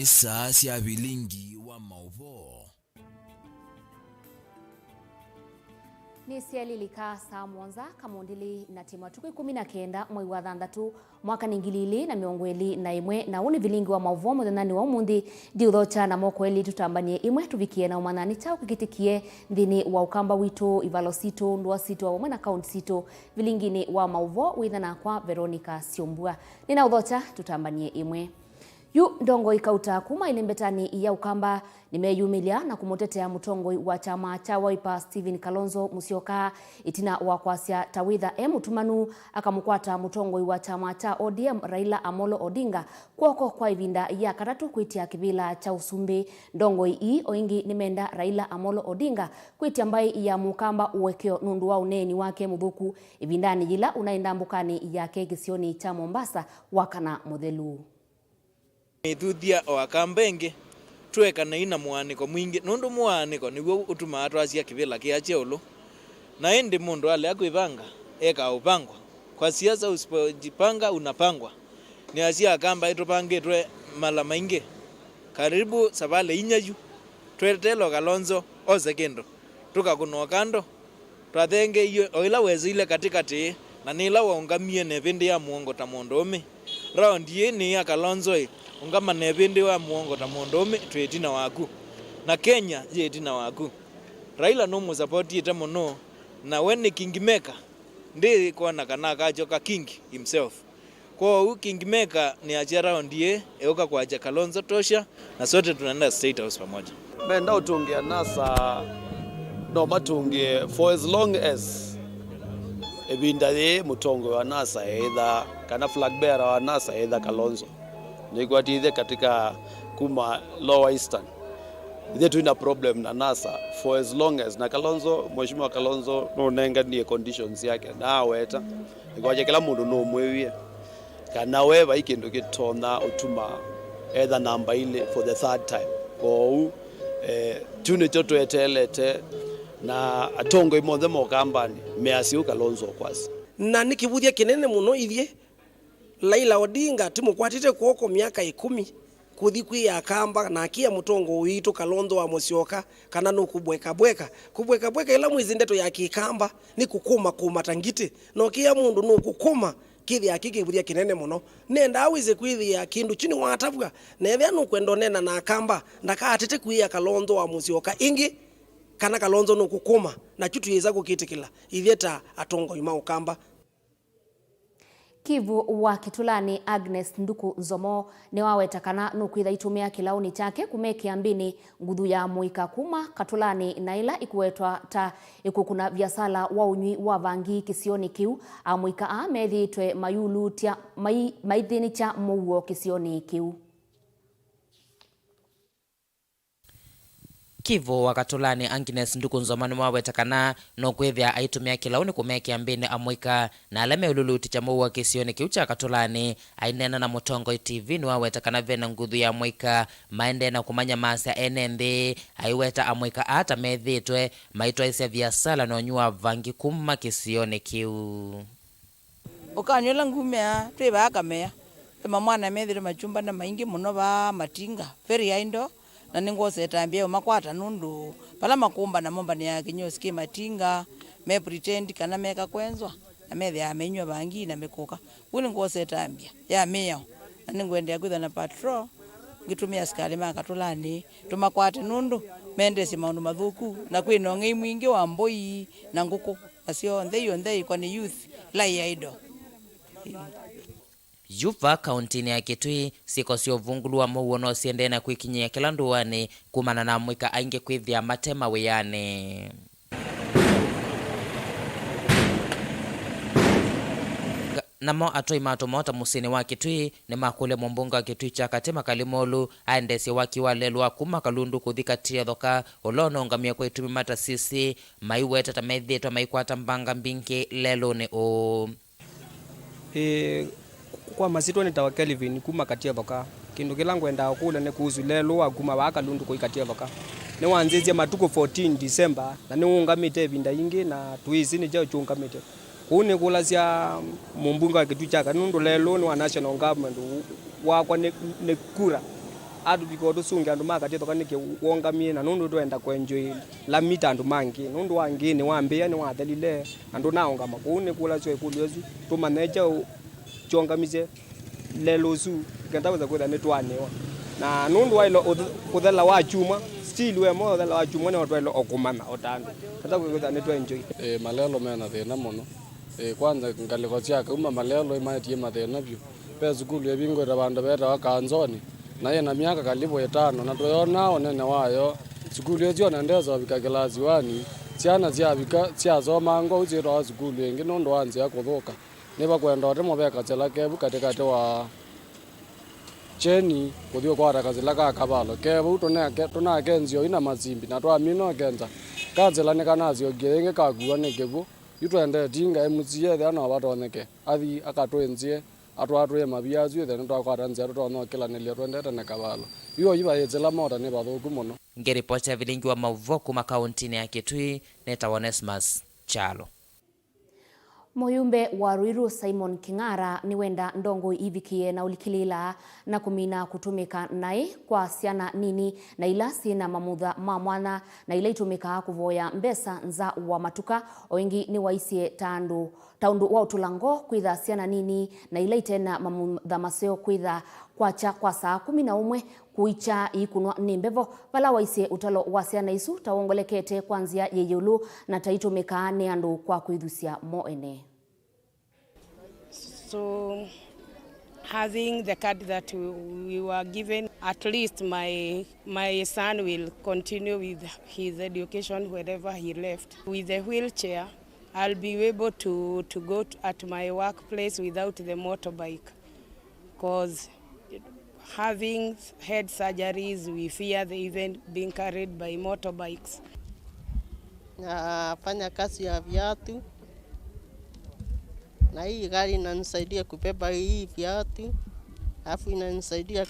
isa cia Vilingi wa Mauvoo. Ni sialilika saa mwanza kamundili na timu tuku 19 mwezi wa thandatu mwaka ningilili na miongweli na imwe na uni Vilingi wa Mauvoo muthenani wa umundi diuthocha na mokweli tutambanie imwe tuvikie na umanani chao kikitikie nthini wa ukamba witu ivalo sito ndwa sito wa na kaunti sito Vilingini wa Mauvoo withana kwa Veronica SYOMBUA nina uthocha tutambanie imwe. Yu ndongo ikauta kuma ilimbetani ya ukamba nimeyumilia na kumutetea mutongoi wa chama cha Wiper Stephen Kalonzo Musyoka itina wa kwasia tawitha mutumanu akamukwata mutongoi wa chama cha ODM Raila Amolo Odinga kwoko kwa ivinda ya katatu kwitia kibila cha usumbi. Ndongoi ii oingi nimenda Raila Amolo Odinga kwitia mbai ya mukamba uwekeo nundu wa uneni wake muthuku ivindani jila unaenda mbukani yake gisioni cha Mombasa wakana muthelu. Ithuthia o akambenge twekana ina mwaniko mwingi nundu mwaniko niguo utuma atwacia kivila kia cheulu na ende mundu ale akwivanga eka upangwa kwa siasa usipojipanga unapangwa ni asia akamba itupangitwe mala maingi karibu sabale inyaju twetelo Kalonzo o sekendo tukakuno kando twathenge iyo oila wezile katikati na nila waungamie nevindi ya muongo ta mondomi round yeni ya Kalonzo ungama nevindi wa muongo ta mondomi twetina waku na Kenya yetina waku Raila no mu support ita muno na when kingmaker ndi kuona kana kachoka king himself kwa u kingmaker ni acha round ye euka kwa acha Kalonzo tosha na sote tunaenda state house pamoja menda utungia nasa no matungie for as long as ebinda ye mutongo wa nasa either kana flag bearer wa nasa either Kalonzo nigwatithe katika kuma lower eastern ithe tuina problem na nasa for as long as na Kalonzo mheshimiwa Kalonzo no nenganie conditions yake na weta igwaje kila mundu no mwewie kana weva ikindu kitona utuma either number ile for the third time ko tune choto etelete na atongo imothe mokambani measiu Kalonzo kwasi na nikivuthia kinene muno ithie Raila Odinga timukwatite kwoko miaka 10 kuthi kwi akamba na akia mutongo witu Kalonzo wa Musyoka kana no kubweka ila mwizi ndeto ya kikamba ni kukuma kumatangite no kia mundu no kukuma kithi akikivuthia kinene muno nenda awize kwithia kindu chini watavwa na ethia no kwendonena na akamba ndakatete kwi Kalonzo wa Musyoka ingi kana Kalonzo no kukuma na chutu yeza kukitikila ithieta atongo ima ukamba. Kivu wa Kitulani Agnes Nduku Nzomo ni wawetakana nukwitha itumia kilauni chake kumekia mbini nguthu ya muika kuma Katulani na ila ikuwetwa ta ikukuna biasala wa unywi wa vangi kisioni kiu amuika methitwe mayulu tia maithini cha Mauvoo kisioni kiu. Kivu wa Katulani Agnes Nduku Nzomo ni wawetakana no kwithia aitumia kilauni kumekia mbini amuika na alame ululuti cha Mauvoo kisioni kiu cha Katulani ainena na Mutongo TV ni wawetakana vena nguthu ya amuika maende na kumanya masa enende aiweta amuika ata methitwe maitwa isia biasala no nyua vangi kuma kisioni kiu. Ukanyola ngumea tweba akamea ema mwana methire machumba na maingi muno ba matinga very aindo na ningose tambia makwata nundu pala makumba na momba ni ya kinyoski matinga me pretend kana meka kwenzwa na methe amenywa bangi na mekoka kuni ngose tambia ya meya na ningwende kwitha na patrol ngitumia askari Katulani tumakwate nundu mende si maundu mathuku na kwino ngei mwingi wa mboi na nguku asio ndei kwa ni youth lai aido. Yuva kauntini ya Kitui siko sio vungulu wa Mauvoo no siende na kuikinyia kila nduani kumana na mwika ainge kwithia matema weyane. Namo atoi matomota musini wa Kitui ni makule mumbunga wa Kitui cha Katema Kalimolu aendesi waki wa lelwa kuma Kalundu kuthika tia dhoka ulono ungamia kwa itumi mata sisi maiweta tamethitwa maikwata mbanga mbingi lelo ni o. Kwa masito ni tawa Kelvin kuma katia dhoka kindu kilangu enda kule ne kuhusu lelo wa kuma wa Kalundu kwa katia dhoka ne wanzizia matuko 14 December na ne ungamite vinda ingi na tuizi ni jao chungamite kuni kulazia mumbunga wa Kitui cha Kanundu lelo ni wa national government wa kwa ne kura adu bikodo sunga andu makati toka nike wongamie na nundu twenda kwenjoy la mita andu mangi nundu wangine wambia ni wathalile andu naonga makune kula cyo kulwezu tumaneja chongamise lelozu kenda weza kwenda netwanewa na nundu wailo kuthela wa chuma still we mo thela wa chuma ne watwailo okumana otandu kenda kwenda netwenjoy malelo mena thina muno kwanza ngaliko ciaka uma malelo imatie mathina byo pe sukulu ebingo ra bandu beta wakanzoni na yena miaka kalibo 5 na toyona onene wayo sukulu ezo na ndezo bika kilasi 1 ciana cia bika cia zoma ngo uziro sukulu engi nondo wanze akuthuka niba kwenda otemo beka cela kebu katikati wa cheni kuthio kwa rakazila ka kabalo kebu tuna kenzio ina mazimbi na twa mino kenza kazela ne kanazio genge kaguwa ne kebu yutwende tinga emuzie thana watoneke athi akatwenzie atwatwe mabiazu thana twakwatanzia twana kila nelia twendete ne kabalo iyo iba yezela moda ne bathuku muno. Ngiripoti ya Vilingi wa Mauvoo kuma kaunti ya Kitui neta Onesmus Chalo. Moyumbe wa Ruiru Simon King'ara ni wenda ndongo ivikie na ulikilila na kumina kutumika nai kwa siana nini na ila sina mamutha mamwana na ila itumika kuvoya mbesa nza wa matuka oingi ni waisie taundu wa utulango kwitha siana nini na ila itena mamutha maseo kwitha kwacha kwa saa 11 kuicha ikunwa ni mbevo pala waisie utalo wa siana isu tawongolekete kwanzia yeyulu na taitumika ni andu kwa kuidhusia moene. So having the card that we were given, at least my son will continue with his education wherever he left. With the wheelchair, I'll be able to go at my workplace without the motorbike, because having head surgeries, we fear they even being carried by motorbikes. Nafanya kazi ya viatu na hii gari inanisaidia kubeba hii viatu, alafu inanisaidia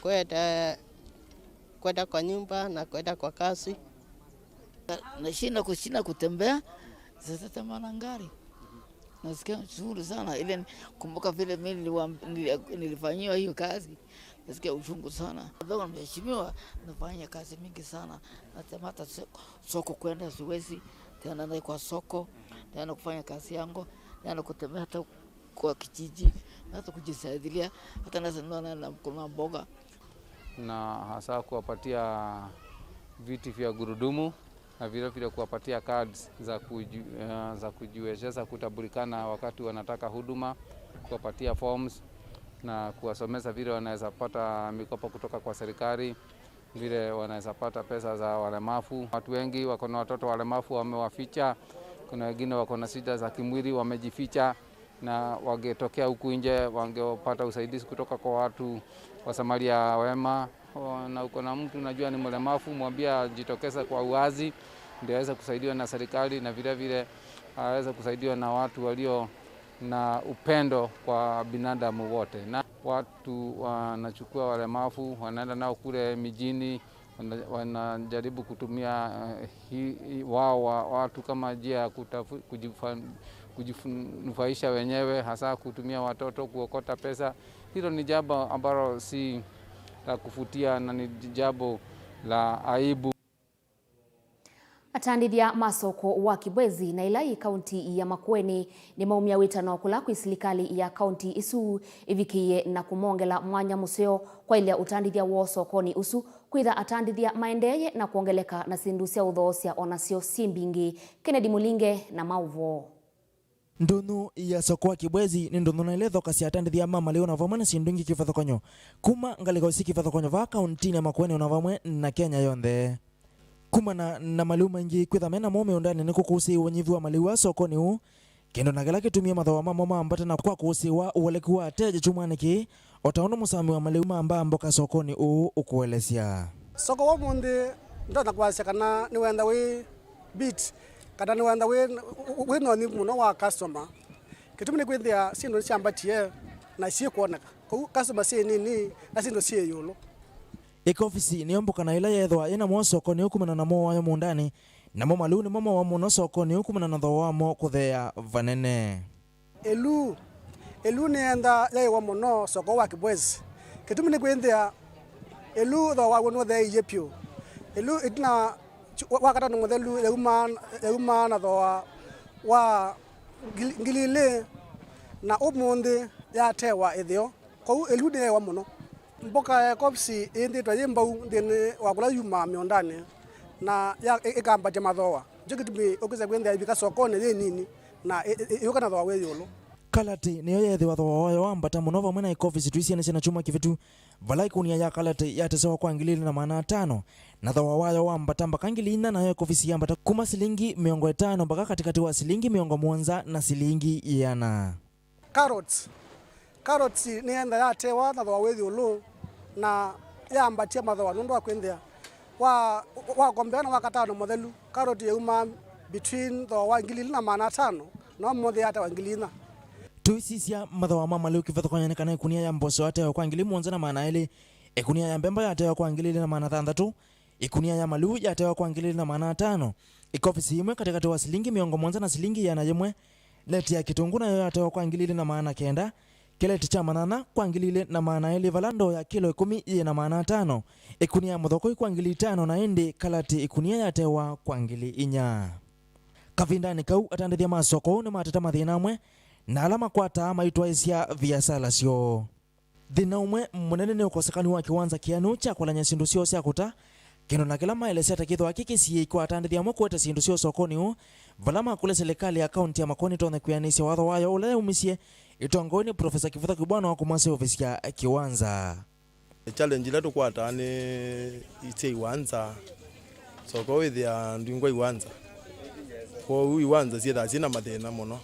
kwenda kwa nyumba na kwenda kwa kazi. Nashinda kutembea sasa tamana ngari. Nasikia nzuri sana ile kumbuka vile mimi nilifanyiwa hiyo kazi. Nasikia uchungu sana. Ndio nimeheshimiwa nafanya kazi mingi sana. Natamata soko kwenda siwezi tena na kwa soko tena kufanya kazi yangu tena kutembea hata kwa kijiji hata kujisaidia hata na kuna mboga na hasa kuwapatia viti vya gurudumu na vile vile kuwapatia cards za kujiwezesha kutambulikana wakati wanataka huduma, kuwapatia forms na kuwasomeza vile wanaweza pata mikopo kutoka kwa serikali, vile wanaweza pata pesa za walemavu. Watu wengi wako na watoto walemavu wamewaficha, kuna wengine wako na shida za kimwili wamejificha, na wangetokea huku nje wangepata usaidizi kutoka kwa watu wa Samaria wema. Na uko na mtu unajua ni mlemavu, mwambia jitokeza kwa uwazi ndio aweze kusaidiwa na serikali, na vile vile aweze kusaidiwa na watu walio na upendo kwa binadamu wote. Na watu wanachukua walemavu wanaenda nao kule mijini, wanajaribu kutumia watu kama njia ya kujinufaisha wenyewe, hasa kutumia watoto kuokota pesa. Hilo ni jambo ambalo si la kufutia na ni jambo la aibu. Atandithia masoko wa Kibwezi na ilai kaunti ya Makueni ni maumia witano kula kwa serikali ya kaunti isu ivikie na kumongela mwanya museo kwa ile utandithia wo sokoni usu kwitha atandithia maendeye na kuongeleka na sindusia udhosia onasio simbingi. Kennedy Mulinge na Mauvoo. Ndunu ya soko wa Kibwezi ni ndunu na iletho kasi atandithia mama leo na vamwe na sindungi kifathokonyo kuma ngaliko isi kifathokonyo va kaunti ya Makueni na vamwe na Kenya yonthe. Kumana na maliu maingi kwitha mena mome undani ni kukusi wanyivu wa maliu wa sokoni huu kendo nagala kitumia mathawa mama ambata na kwa kusi wa uweleki wa ateja chumwaniki otaono musami wa maliu mamba mboka sokoni huu ukuelesya soko wa mundi ndona kwasya kana ni wenda we beat kana ni wenda we no ni muno wa customer kitumini kwithia sindo ciambatie na cie kuoneka customer cie nini na sindo cie yulo ofisi ni omboka na ila yethwa ina mo sokoni ukumana na mo wa mundani na mo malu ni mama wa muno sokoni ukumana na thawa mo kuthea vanene elu ni enda yai wa muno soko wa Kibwezi kitumini kwithia elu the wa wono the yepio elu itna wakata no modelu euma na the wa ngilile na umundi ya tewa ethio ko elu de wa muno mboka kopsi indi to yimba ndene wakula yuma miondane na ya ikamba je mathoa jikitumi okuza kwenda ibika sokone ye nini na yokana thoa we yolo kalati niyo yethiwa thoa wayo wambata muno vamwe na ikofisi tuisiane ciana chuma kivitu vala ikunia ya kalati yatesewa kwa 2,500 na thoa wayo wambata mpaka 4,000 nayo ikofisi yambata kuma silingi 50 mpaka katikati wa silingi 70 na silingi 100. Carrots ni enda yatewa na thoa we yolo na yambatia mathoa nundu akwendea wa kombeana wakatano modelu carrot yeuma between the 2,500 no mothe ata 2,000 tuisisia mathoa mama leo kivatho kwa kana ikunia ya mboso ate kwa 1,700 ikunia ya mbemba ate kwa 2,600 ikunia ya malu ate kwa 2,500 ikofisi imwe katikati wa silingi 70 na silingi 100 leti ya kitungu nayo ate kwa 2,900 kileti cha manana kwa 2,200 valando ya kilo 10,500 ikunia muthoko kwa 5,000 na indi kalati ikunia yatewa kwa 4,000 kavindani kau atandithia masoko ni mateta mathina amwe na alama kwata maitwa isia biashara cio thina umwe munene ni ukosekani wa kiwanza kianu cha kulanya sindu cio cia kuta kino na kila maelesea takithwa kikisi kwa atandithia amwe kweta sindu cio sokoni u valama kule serikali ya kaunti ya Makoni tone kuyanisia watho wayo ule umisie itongoni Profesa Kivutha Kibwana wa kumwasa ofisi ya kiwanza. Challenge letu kwata ni ite iwanza soko withia ndingwa iwanza ko iwanza cia thina mathina muno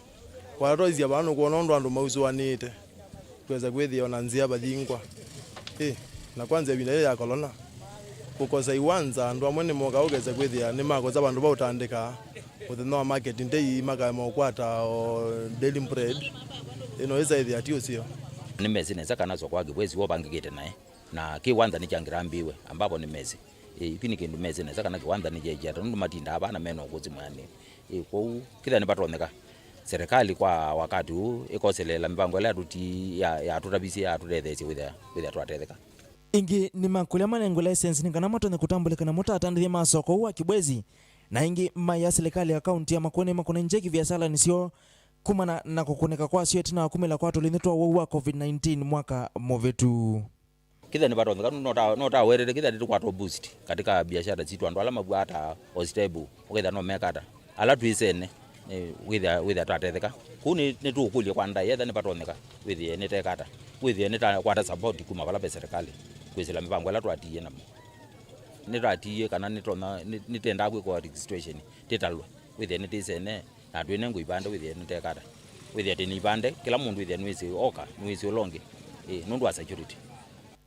kwa rozi abantu kuona ndo andu mauzuanite kweza kwithia ona nzia bathingwa na kwanza ibinda ya kolona kukosa iwanza andu amwe ni moga ugeza kwithia ni makoza bandu bautandika within market ndei maga mokwata o daily bread ino ithia tio sio ni mezi neza kana zo kwage bwezi wo bangigete naye na kiwanza ni changirambiwe ambapo ni mezi ikini kindu mezi neza kana kiwanza ni jeje ndo matinda abana meno kuzi mwani kwa kila ni batoneka serikali kwa wakati huu ikoselela mipango ya ruti ya tutabisi ya tudethesi with twatetheka ingi ni makulia manengo license ni kana moto ni kutambulika na moto atandithia masoko wa kibwezi na ingi maya serikali ya kaunti ya Makone njeki biashara nisio kumana na kukuneka kwa sio tina kumela kwa tulinitwa wa COVID-19 mwaka movetu kidha ni batonga nota werere kidha ndi kwa to boost katika biashara zitu andu alama bwata ostable ukitha no mekata ala tuisene with twatetheka kuni ni tukulia kwa ndai etha ni batonga with ni tekata with ni ta kwa support kuma bala serikali kwesela mipango ala twatie na niratie kana nitona nitenda kwa registration titalwa with ni tisene na twene nguibande with ni tekata with ni bande kila mundu with nwezi oka nwezi longe nundu wa security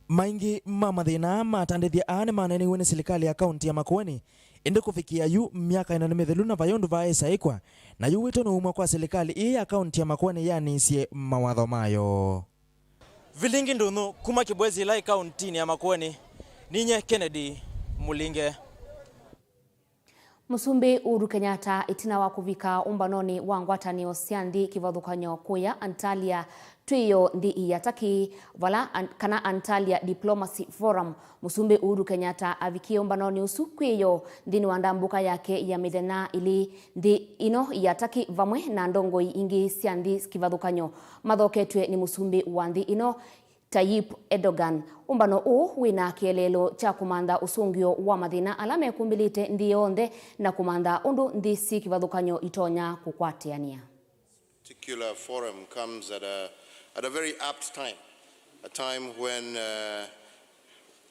maingi mamathina matandithia ane manene wene serikali ya kaunti ya Makueni ende kufikia yu miaka ina nimethelu na vayondu vaesa ikwa na yu wito no umwa kwa serikali ii ya kaunti ya Makueni yani sie mawatho mayo. Vilingi ndunu kuma kibwezi lai kaunti ya Makueni ninye Kennedy Mulinge. Musumbi Uhuru Kenyatta itina wa kuvika umbanoni wa ngwatanio siandi kivathukanyo kuya Antalya tuyo ndi iyataki vala kana Antalya Diplomacy Forum. Musumbi Uhuru Kenyatta avikie umbanoni usu kwiyo ndini wandambuka yake ya mithena ili ndi ino iyataki vamwe na ndongo ingi siandi kivathukanyo mathoketwe ni musumbi wa ndi ino Tayyip Erdogan. Umbano u wina kielelo cha kumanda usungio wa mathina alame kumbilite ndi yonde na kumanda undu ndi si kivathukanyo itonya kukwatiania. Particular forum comes at a very apt time, a time when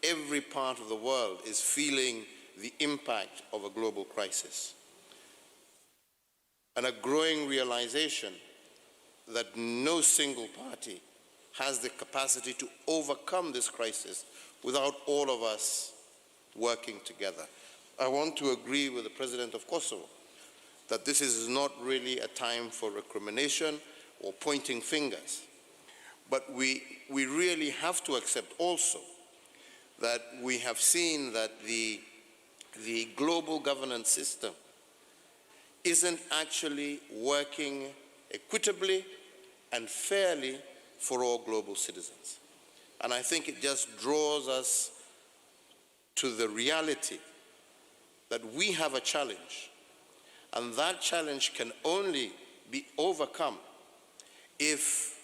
every part of the world is feeling the impact of a global crisis and a growing realization that no single party has the capacity to overcome this crisis without all of us working together. I want to agree with the President of Kosovo that this is not really a time for recrimination or pointing fingers. But we really have to accept also that we have seen that the global governance system isn't actually working equitably and fairly for all global citizens. And I think it just draws us to the reality that we have a challenge, and that challenge can only be overcome if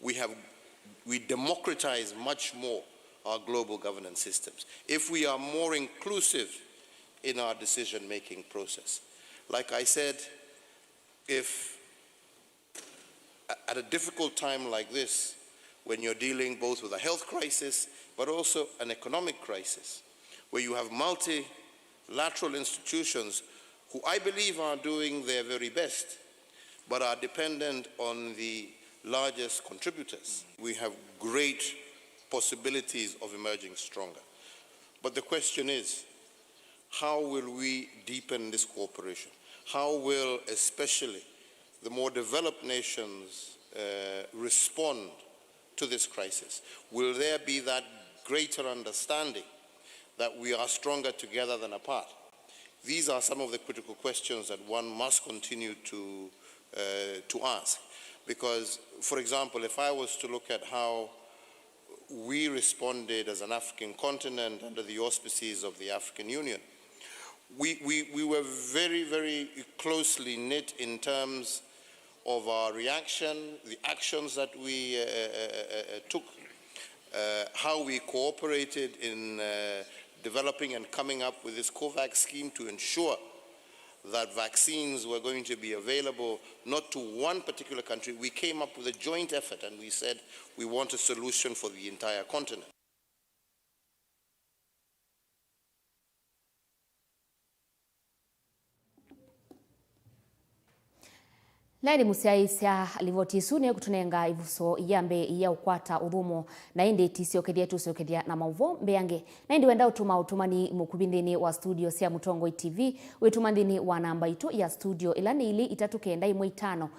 we democratize much more our global governance systems, if we are more inclusive in our decision-making process. Like I said, if at a difficult time like this, when you're dealing both with a health crisis, but also an economic crisis, where you have multilateral institutions who I believe are doing their very best, but are dependent on the largest contributors, we have great possibilities of emerging stronger. But the question is, how will we deepen this cooperation? How will especially the more developed nations respond to this crisis? Will there be that greater understanding that we are stronger together than apart? These are some of the critical questions that one must continue to ask. Because, for example, if I was to look at how we responded as an African continent under the auspices of the African Union, we were very, very closely knit in terms of our reaction, the actions that we took, how we cooperated in developing and coming up with this COVAX scheme to ensure that vaccines were going to be available not to one particular country. We came up with a joint effort and we said we want a solution for the entire continent. Laini musiaisya livotisu ni kutunenga ivuso yambe ya ukwata udhumo na indi tisiokedia tusiokedia na Mauvoo mbeyange na indi wenda utumani mukubindini wa studio siya Mutongo TV wetumandini wa namba itu ya studio ilani ili itatukenda imwe itano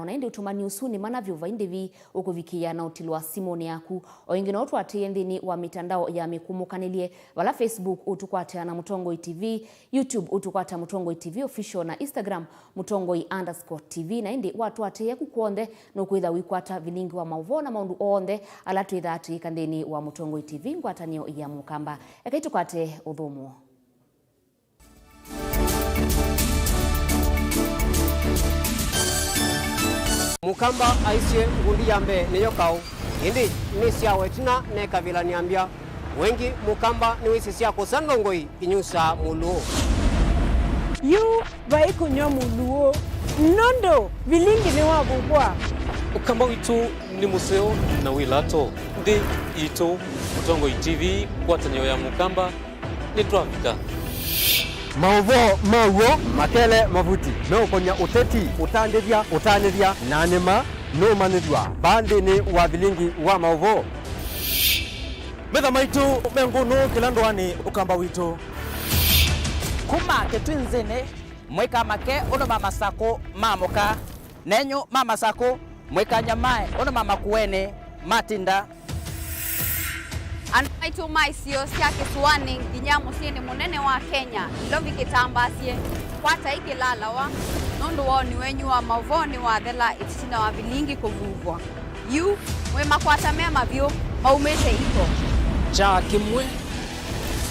na indi utumani usuni mana vyuva indivi ukuvikia na utilwa simoni yaku oingine otu atiyendini wa mitandao ya mikumukanelie wala Facebook utukwata na Mutongo TV, YouTube utukwata Mutongo TV official na Instagram Mutongo_TV na indi watu atiye kukuonde nukuitha wikwata Vilingi wa Mauvoo na maundu onde alatu itha ati kandeni wa Mutongo TV ngwatanio ya mukamba ekaitu kwate udhumu. Mukamba aisye ngundi yambe niyo kau indi nisya wetina neka vila niambia wengi mukamba ni wisi siya kusandongoi inyusa muluo yu vai kunyo muluo nondo Vilingi ni wabubwa ukamba witu ni museo na wilato ndi ito Mutongo TV kwatanyo ya mukamba ni Twafika Mauvoo makele mavuti no konya uteti utandithia nanema no manithwa bandi ni wa Vilingi wa Mauvoo metha maitu mengunu kilandwani ukamba witu kuma ketwinzene mweka make ono mama sako mamoka nenyo mama sako mweka nyamae ono mama kuene matinda Anaitu maisio siya kisuwani kinyamu sieni munene wa Kenya ilovi kitambasie kwata iki lalawa nundu wao ni wenyu wa Mauvoo ni wa thela ititina wa Vilingi kuvuvwa yu mwema kwata mema vyo maumete iko cha kimwe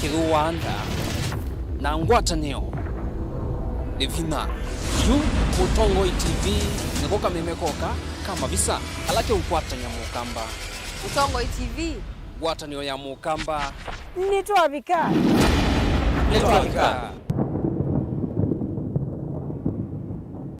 kiruwanda na ngwatanio livina yu Mutongo TV nikoka memekoka kama visa alake ukwata nyamukamba Mutongo TV ngwatanio ya mukamba ni Twafika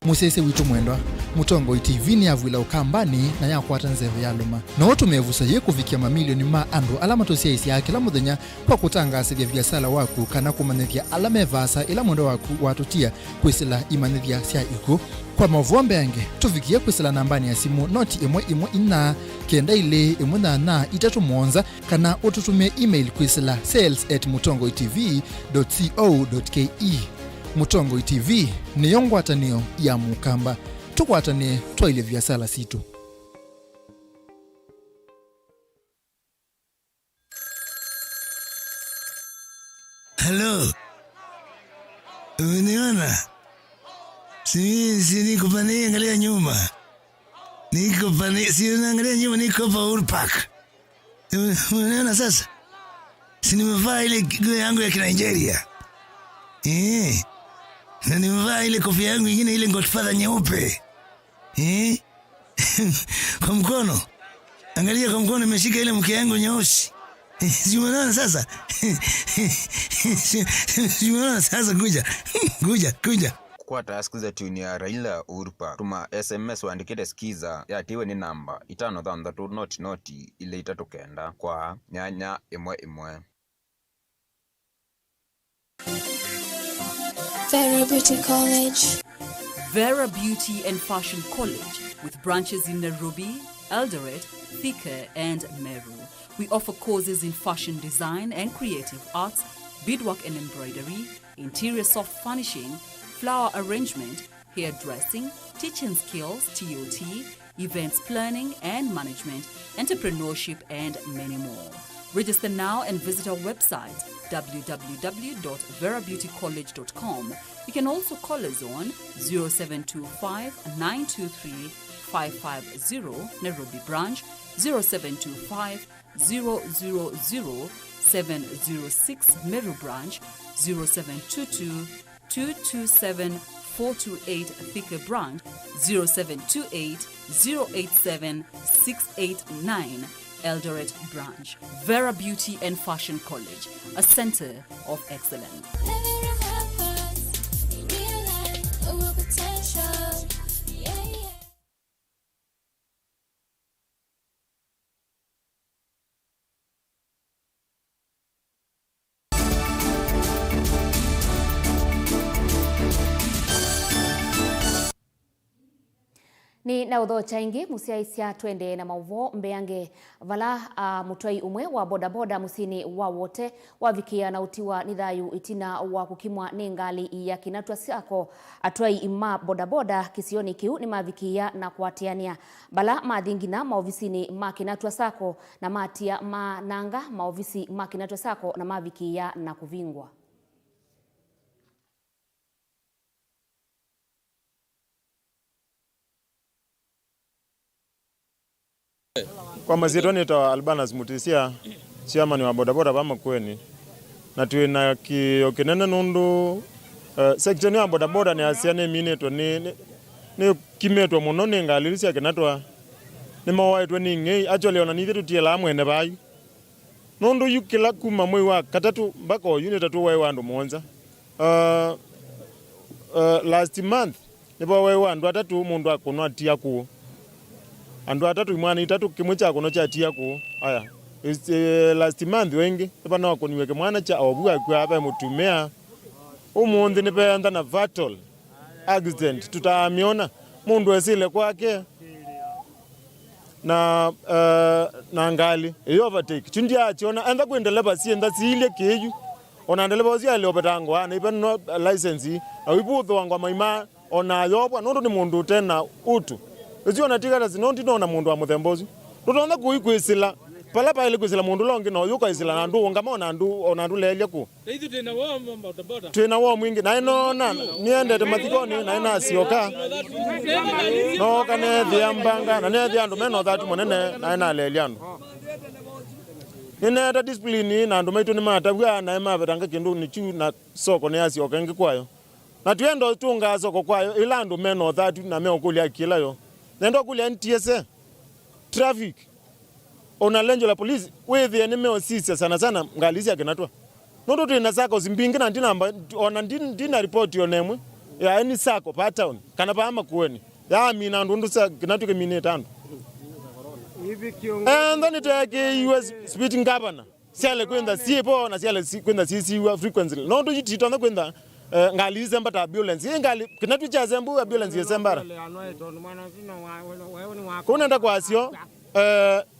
musese witu mwendwa Mutongo TV ni avwila ukambani na yakwata nzeve ya luma na otu mevusa ye kuvikia mamilioni ma andu alama tosia isi ya kila mudhenya kwa kutangasa vya viasala waku kana kumanethia alame vasa ila mwendo waku watutia kwisila imanethia siya iku kwa Mauvoo mbeyange tuvikia kwisila nambani ya simu noti imwe ina kenda ile imwe na itatu mwonza kana ututumia email kwisila sales@mutongotv.co.ke Mutongo TV ni yongwatanio ya mukamba tukwatane twaile viasala situ. Hello. Uniona? Si niko pani angalia nyuma. Niko pani si unaangalia nyuma niko pa Urpak. Uniona sasa? Si nimevaa ile nguo yangu ya Nigeria. Na nimevaa ile kofia yangu nyingine ile Godfather nyeupe. Kwa mkono. Angalia kwa mkono nimeshika ile mke yangu nyeusi. Umeona sasa? Umeona sasa kuja. Kwa taskiza tuni ya Raila Urpa tuma SMS waandikite skiza ya tiwe ni namba 533 ile itatokenda kwa nyanya imwe. Vera Beauty College. Vera Beauty and Fashion College with branches in Nairobi, Eldoret, Thika and Meru. We offer courses in fashion design and creative arts, beadwork and embroidery, interior soft furnishing, flower arrangement, hairdressing, teaching skills, TOT, events planning and management, entrepreneurship and many more. Register now and visit our website www.verabeautycollege.com. You can also call us on 0725 923 550 Nairobi branch, 0725 000 706 Meru branch, 0722 227 428 Thika branch, 0728 087 689 Eldoret branch. Vera Beauty and Fashion College, a center of excellence. Ni na udho chaingi musiaisia twende na Mauvoo mbeange vala mutoi umwe wa bodaboda musini wa wote wavikia na utiwa nidhayu itina wa kukimwa ningali ya kinatwa siako atwai ima bodaboda kisioni kiu ni mavikia na kuatiania bala madhingina maofisini makinatwa sako na matia mananga maofisi makinatwa sako na mavikia na kuvingwa. Kwa mazito nita Albanas Mutisia chairman wa bodaboda bama kweni na tuina kinene nundu section ya bodaboda ni asiane mineto ni kimeto muno ningalilisia kinatwa ni mawaitwe ni ngei actually ona nithe tutiela mwene bayu nundu yukila kuma mwe wa katatu mbaka unit tatu wa wandu monza last month nibo wa wandu atatu mundu akonwa tia ku andu atatu imwana itatu kimwe cha kono cha tia ku aya last month wengi bana wakoniweke mwana cha obua kwa aba mutumea umundi ni penda na fatal accident tutamiona mundu esile kwake na ngali overtake chundi achona anda kuendelea basi enda sile keju onaendelea basi ale obetango ana ipen no license awibudho wangu maima ona yobwa nondo ni mundu tena utu ezio natika zinondi nona mundu wa muthembozi tutonda kuikwisila pala pale kwisila mundu longi no yuka isila nandu ngama onandu lelia ku Eithi tena wao bodaboda. Tena wao mwingi na inona niende matikoni na ina sioka. No kane dhiambanga na ne dhiandu meno thatu monene na ina leliano. Ina da discipline na ndu maitu ni matabwa na ema betanga kindu ni chu na soko ne asioka ngi kwayo. Na tuendo tunga soko kwayo ilandu meno thatu na meo kulia kila yo. Nendo kulia NTSA traffic. Ona lenjo la polisi wewe eneo sisi sana ngalisia kinatwa. Nondo tena sako zimbingi na ndinamba ona ndina report yonemwe ya any sako pa town kana pa amakuweni ya mina ndundu sa kinatuke mine tando and then take US speaking governor siale kwenda sipo na siale kwenda sisi frequently nondo yitito na kwenda ngalise mbata ambulance ngali kinatu cha zembu ambulance yesembara kunenda kwa sio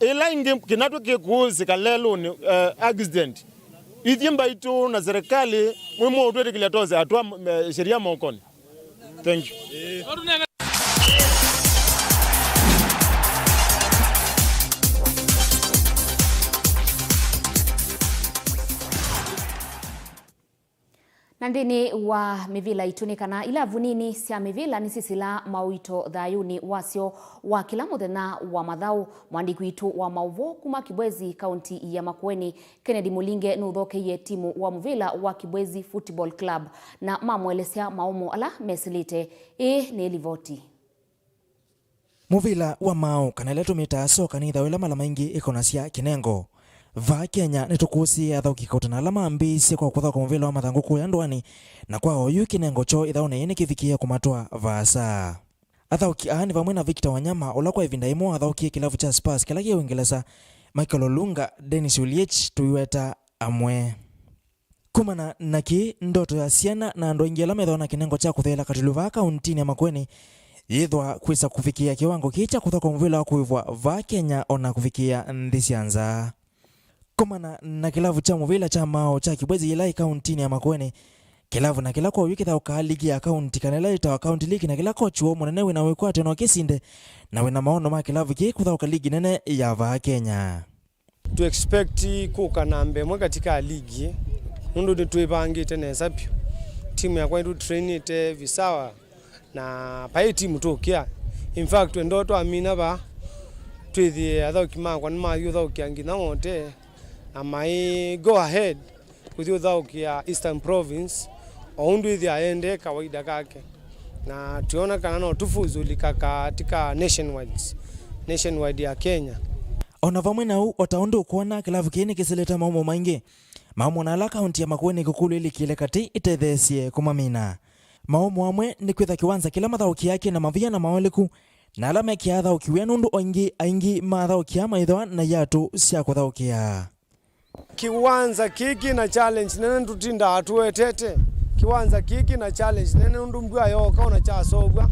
ila ingi kinatu kikuzi kalelo ni accident Idhimba itu na serikali mwimu utwete kiletoze atua sheria mokoni. Thank you. Na ndini wa mivila itunikana ila vunini sia mivila ni sisila mawito dhayuni wasio wa kila muthenya wa mathau mwandiki witu wa Mauvoo kuma Kibwezi kaunti ya Makueni Kennedy Mulinge nuthokeiye timu wa muvila wa Kibwezi Football Club na mamwelesya maumo ala mesilite ni livoti. Muvila wa Mau kanaletu mitaso kanitha wila mala maingi ikonasya kinengo va Kenya nitukusi athauki kautana alama mbisi kwa kuthoka muvila wa mathanguku ya ndwani na kwa oyu kinengo cho ithaune yini kivikia kumatwa vasa. Athauki ahani vamwe na Victor Wanyama ula kwa ivinda imo athauki kilavu cha Spurs kila kia Uingereza Michael Olunga, Dennis Uliech tuiweta amwe. Kumana naki ndoto ya siana na ndo ingi alama ithona kinengo cha kuthela katuluva kauntini ya Makueni yithwa kwisa kufikia kiwango kicha kuthoka muvila wa kuivwa va Kenya ona kufikia ndisianza. Kumana na kilavu cha muvila cha Mau cha Kibwezi ilai kauntini ya Makueni kilavu na kila kwa wiki thauka ligi ya kaunti kanela itawa kaunti ligi na kila kochi wa mwanene wina wekwate no kisinde na wina maono ma kilavu ki kuthauka ligi nene ya va Kenya. To expect kuka nambe mwe katika ligi mundu nituipangite neza pyo timu ya kwetu train ite visawa na pai timu tokia. In fact ndoto amina ba twithi athauki makwa ni mayu thauki angina wote amai go ahead with you thauki ya Eastern Province oundu ithi aende kawaida kake na tuona kana no tufuzulika katika nationwide ya Kenya. Ona vamwe nau otaundu kuona kilavu kini kisileta maumo maingi maumo na ala kaunti ya Makueni kukulu ili kile kati itethesie kumamina maumo amwe ni kwitha kiwanza kila mathauki yake na mavia na maoliku na alama ya kiathauki wia nundu oingi aingi mathauki ya maithwa na yatu sia kuthaukia. Kiwanza kiki na challenge nene ntutinda atuetete kiwanza kiki na challenge nene nundu mbua yoka ona cha sobwa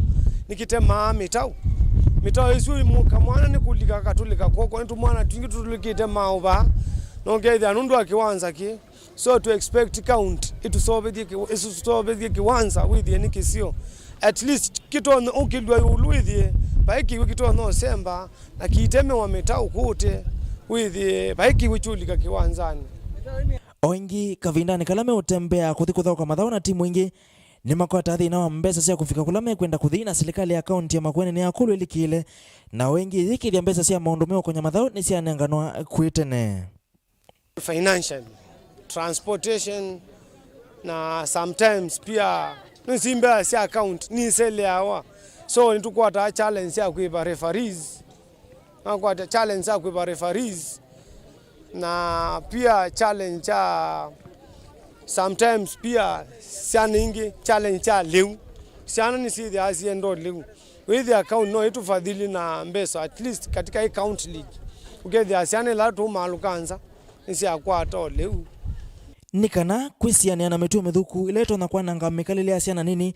nikitema mitau isu muka mwana ni kulika katulika koko ntu mwana twingi tutulikite mauba nongeithia nundu akiwanza ki so to expect count itusobethie kiwanza withie nikisio at least kitono ukilwa uluithie baiki wikitono semba na kiteme wa mitau kute withie baiki wichulika kiwanzani. Oingi kavindani kalame utembea kuthi kuthoka mathau na timu ingi ni makwata thina wa mbesa cia kufika kulame kwenda kuthina serikali ya kaunti ya Makueni ni akulu ilikile na wengi thikithia mbesa cia maundu meo konya mathau ni cia nenganwa kwitene financial transportation na sometimes pia nsimba cia account ni seleawa so nitukwata challenge ya kuiba referees na pia challenge ya sometimes pia siana ingi challenge ya leu siana ni sithi asiendo leu with the account no itufadhili na mbeso at least katika account league ugethe asiana la tu malukanza nisi akwata leu nikana kwisiana na metu methuku ileto na kwananga mekalele asiana nini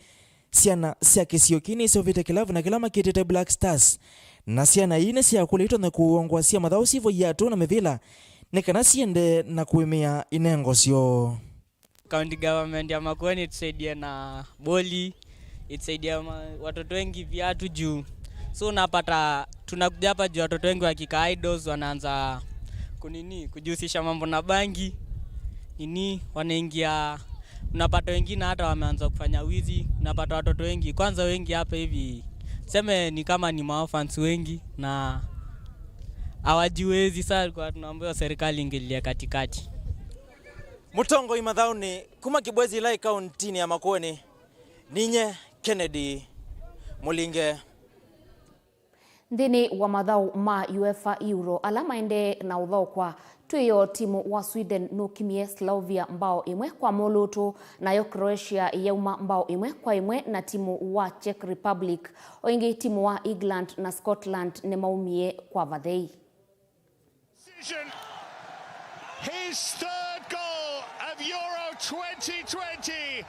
siana sia kisio kini sio vite kilavu na kilama kitete Black Stars na siana ine sia kulito na kuongwa sia mathau sivo yatu na mevila nikana siende na kuimia inengo sio. County government ya Makueni itusaidie na boli, itusaidie watoto wengi viatu juu. So unapata tunakuja hapa juu watoto wengi wakika idols wanaanza kujihusisha mambo na bangi. Wanaingia unapata wengine hata wameanza kufanya wizi. Unapata watoto wengi kwanza wengi hapa hivi seme ni kama ni maofans wengi na hawajiwezi. Sasa kwa tunaomba serikali ingilie katikati. Mutongo imathauni kuma Kibwezi ilai kauntini ya Makueni ninye Kennedy Mulinge. Ndini wa mathau ma UEFA Euro alama ende na uthau kwa tuyo timu wa Sweden nukimie Slovia mbao imwe kwa molutu nayo Croatia yauma mbao imwe kwa imwe na timu wa Czech Republic oingi timu wa England na Scotland ne maumie kwa vathei. His third goal of Euro 2020.